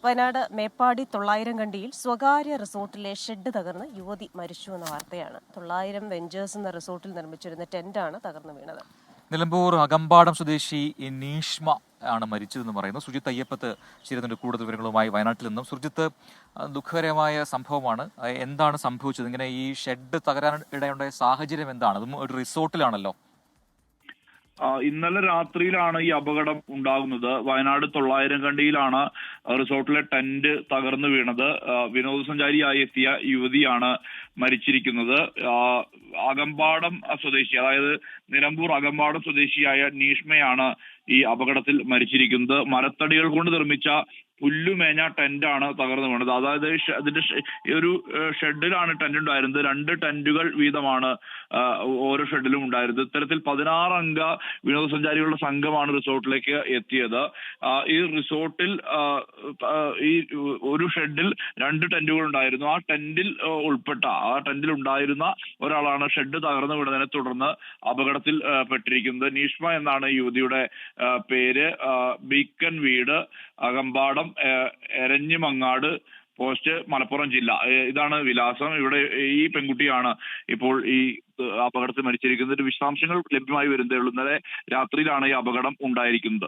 വയനാട് മേപ്പാടി 900 കണ്ടിയിൽ സ്വകാര്യ റിസോർട്ടിലെ ഷെഡ് തകർന്ന് യുവതി മരിച്ചു എന്ന വാർത്തയാണ്. 900 വെഞ്ചേഴ്സ് എന്ന റിസോർട്ടിൽ നിർമ്മിച്ചിരുന്ന ടെന്റാണ് തകർന്നു വീണത്. നിലമ്പൂർ അകമ്പാടം സ്വദേശി നീഷ്മ ആണ് മരിച്ചതെന്ന് പറയുന്നു. സുജിത്ത് അയ്യപ്പത്ത് ചേരുന്നുണ്ട് കൂടുതൽ വിവരങ്ങളുമായി വയനാട്ടിൽ നിന്നും. സുജിത്ത്, ദുഃഖകരമായ സംഭവമാണ്. എന്താണ് സംഭവിച്ചത്? ഇങ്ങനെ ഈ ഷെഡ് തകരാൻ ഇടയുണ്ടായ സാഹചര്യം എന്താണ്? അതും ഒരു റിസോർട്ടിലാണല്ലോ. ഇന്നലെ രാത്രിയിലാണ് ഈ അപകടം ഉണ്ടാകുന്നത്. വയനാട് 900 കണ്ടിയിലാണ് റിസോർട്ടിലെ ടെന്റ് തകർന്നു വീണത്. വിനോദസഞ്ചാരിയായി എത്തിയ യുവതിയാണ് മരിച്ചിരിക്കുന്നത്. അകമ്പാടം സ്വദേശി, അതായത് നിലമ്പൂർ അകമ്പാടം സ്വദേശിയായ നീഷ്മയാണ് ഈ അപകടത്തിൽ മരിച്ചിരിക്കുന്നത്. മരത്തടികൾ കൊണ്ട് നിർമ്മിച്ച പുല്ലുമേഞ്ഞ ടെന്റാണ് തകർന്നു വീണത്. അതായത് അതിന്റെ ഒരു ഷെഡിലാണ് ടെന്റ് ഉണ്ടായിരുന്നത്. 2 ടെന്റുകൾ വീതമാണ് ഓരോ ഷെഡിലും ഉണ്ടായിരുന്നത്. ഇത്തരത്തിൽ 16 അംഗ വിനോദസഞ്ചാരികളുടെ സംഘമാണ് റിസോർട്ടിലേക്ക് എത്തിയത്. ഈ റിസോർട്ടിൽ ഈ ഒരു ഷെഡിൽ 2 ടെന്റുകൾ ഉണ്ടായിരുന്നു. ആ ടെന്റിൽ ഉണ്ടായിരുന്ന ഒരാളാണ് ഷെഡ് തകർന്നു വീണതിനെ തുടർന്ന് അപകടത്തിൽ പെട്ടിരിക്കുന്നത്. നീഷ്മ എന്നാണ് യുവതിയുടെ പേര്. ബീക്കൻ വീട്, അകമ്പാടം, എരഞ്ഞിമങ്ങാട് പോസ്റ്റ്, മലപ്പുറം ജില്ല. ഇതാണ് വിലാസം. ഇവിടെ ഈ പെൺകുട്ടിയാണ് ഇപ്പോൾ ഈ അപകടത്തിൽ മരിച്ചിരിക്കുന്നത്. വിശദാംശങ്ങൾ ലഭ്യമായി വരുന്നതേ ഉള്ളൂ. ഇന്നലെ രാത്രിയിലാണ് ഈ അപകടം ഉണ്ടായിരിക്കുന്നത്.